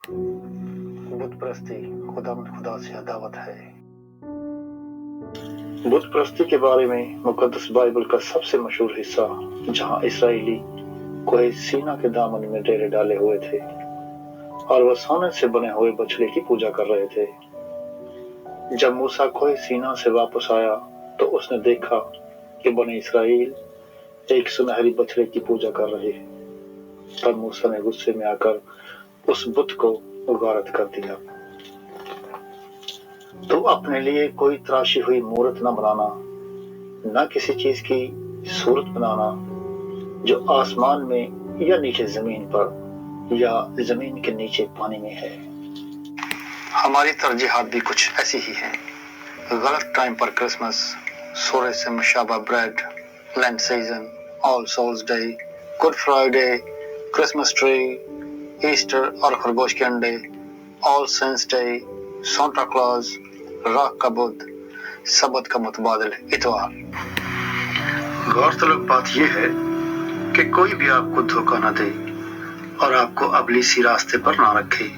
बुत परस्ती खुदा से अदावत है। बुत परस्ती के बारे में मुकद्दस बाइबल का सबसे मशहूर हिस्सा, जहां इसराइली कोहे सीना के दामन में डेरे डाले हुए थे और वह सोने से बने हुए बछड़े की पूजा कर रहे थे। जब मूसा कोहे सीना से वापस आया तो उसने देखा कि बने इसराइल एक सुनहरी बछड़े की पूजा कर रहे हैं। तब मूसा ने गुस्से में आकर उस बुत को गारत कर दिया। तो अपने लिए कोई तराशी हुई मूर्त न बनाना, न किसी चीज की सूरत बनाना जो आसमान में या नीचे जमीन पर या जमीन के नीचे पानी में है। हमारी तरजीहात भी कुछ ऐसी ही हैं। गलत टाइम पर क्रिसमस, सूरज से मुशाबा bread, Lent season, all souls day, good Friday, Christmas tree, Easter और खरगोश के अंडे, ऑल सेंट्स डे, सांता क्लॉज, राख का बुध, सबत का मुतबादिल इतवार। गौरतलब बात यह है कि कोई भी आपको धोखा न दे और आपको अबलीसी रास्ते पर ना रखे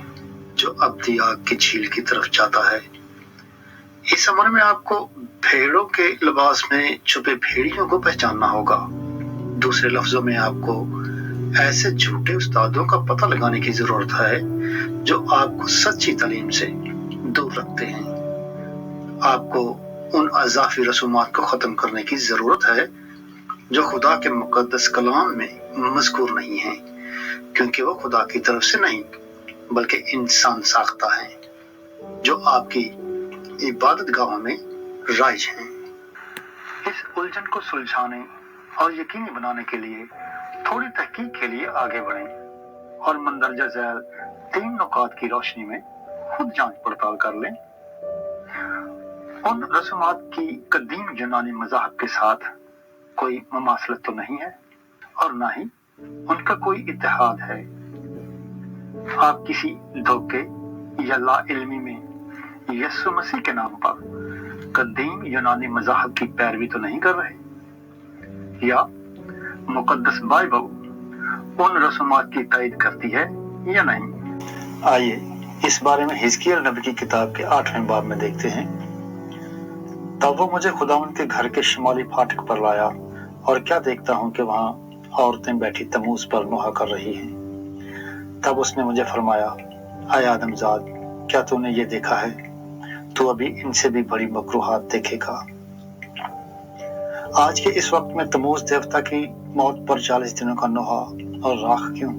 जो अब्दी आग की झील की तरफ जाता है। इस अमर में आपको भेड़ों के लिबास में छुपे भेड़ियों को पहचानना होगा। दूसरे लफ्जों में आपको ऐसे झूठे उस्तादों का पता लगाने की जरूरत है जो आपको सच्ची तालीम से दूर रखते हैं। आपको उन अज़ाफी रसूमात को खत्म करने की जरूरत है जो खुदा के मुकद्दस कलाम में मज़कूर नहीं है, क्योंकि वो खुदा की तरफ से नहीं बल्कि इंसान साख्ता है जो आपकी इबादत गाहों में राइज हैं। इस उलझन को सुलझाने और यकीनी बनाने के लिए थोड़ी तहकीक के लिए आगे बढ़ें और मंदरजा झैल 3 नुकात की रोशनी में खुद जांच पड़ताल कर लें। उन रस्मात की कदीम यूनानी मज़ाहब के साथ कोई ममासलत तो नहीं है और ना ही उनका कोई इत्तेहाद है। आप किसी धोखे या ला इल्मी में यीशु मसीह के नाम पर कदीम यूनानी मज़ाहब की पैरवी तो नहीं कर रहे, या मुकद्दस बाइबल उन रस्मात की तायद करती है या नहीं। आइए इस बारे में हिजकिय्याह नबी की किताब के 8वें बाब में देखते हैं। तब वो मुझे खुदावंद के घर के शिमाली फाटक पर लाया और क्या देखता हूँ कि वहां औरतें बैठी तमूज पर नोहा कर रही हैं। तब उसने मुझे फरमाया, आय आदमजाद, क्या तूने ये देखा है? तू अभी इनसे भी बड़ी मकरूहात देखेगा। आज के इस वक्त में तमूज देवता की मौत पर 40 दिनों का नोहा और राख क्यों?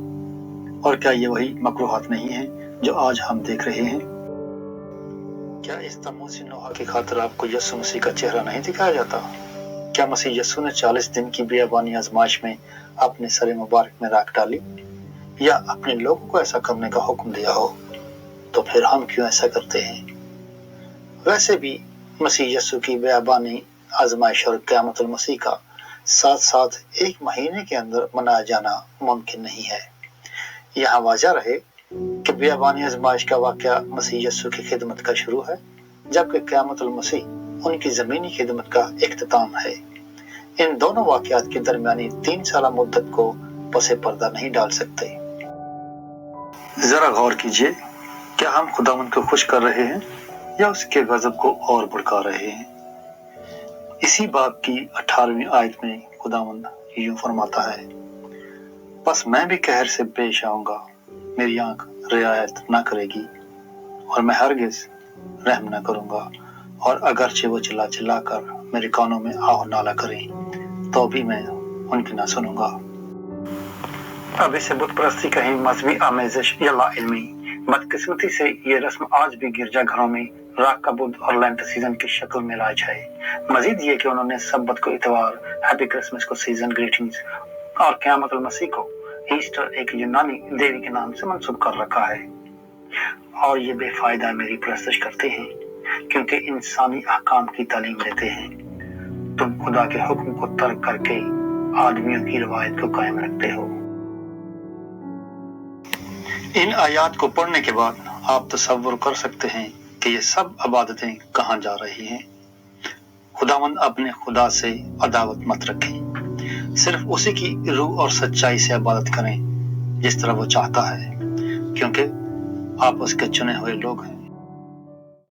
और क्या ये वही मकरूहात नहीं है जो आज हम देख रहे हैं? क्या इस तमूजी नोहा की खातिर आपको यीशु मसीह का चेहरा नहीं दिखाया जाता? क्या मसीह यीशु ने 40 दिन की बेअबानी आजमाइश में अपने सर मुबारक में राख डाली या अपने लोगों को ऐसा करने का हुक्म दिया हो? तो फिर हम क्यों ऐसा करते हैं? वैसे भी मसीह यीशु की बेअबानी आजमाइश और क़यामतुल मसीह का साथ साथ 1 महीने के अंदर मनाया जाना मुमकिन नहीं है। यहाँ वाज़ह रहे कि बेअबानी आजमाइश का वाक़या मसीह यीशु की खिदमत का शुरू है, जबकि क़यामतुल मसीह उनकी ज़मीनी खिदमत का इख्तिताम है। इन दोनों वाक़यात के दरमियानी 3 साल मुद्दत को पसे पर्दा नहीं डाल सकते। जरा गौर कीजिए, क्या हम खुदावंद को खुश कर रहे हैं या उसके गज़ब को और भड़का रहे हैं? इसी बाब की 18वीं आयत में खुदावंद यूं फरमाता है, बस मैं भी कहर से पेश आऊंगा, मेरी आंख रियायत ना करेगी और मैं हरगिज रहम ना करूंगा, और अगरचे वो चिल्ला चिल्ला कर मेरे कानों में आह नाला करें तो भी मैं उनकी ना सुनूंगा। अब इसे बुत परस्ती कहीं मजहबी आमेजिश या ला इल्मी, बदकिस्मती से ये रस्म आज भी गिरजा घरों में राख का बुध और लेंट सीजन की शक्ल में राज है। मजीद ये कि उन्होंने सबत को इतवार, हैप्पी क्रिसमस को सीजन ग्रीटिंग्स और क़यामतुल मसीह को ईस्टर एक यूनानी देवी के नाम से मंसूब कर रखा है। और ये बेफायदा मेरी परस्तिश करते हैं क्योंकि इंसानी अहकाम की तालीम देते हैं। तुम खुदा के हुक्म को तर्क करके आदमियों की रवायत को कायम रखते हो। इन आयात को पढ़ने के बाद आप तसव्वुर कर सकते हैं कि ये सब इबादतें कहाँ जा रही हैं। खुदावंद अपने खुदा से अदावत मत रखें, सिर्फ उसी की रूह और सच्चाई से इबादत करें जिस तरह वो चाहता है, क्योंकि آپ اس کے چنے ہوئے لوگ ہیں۔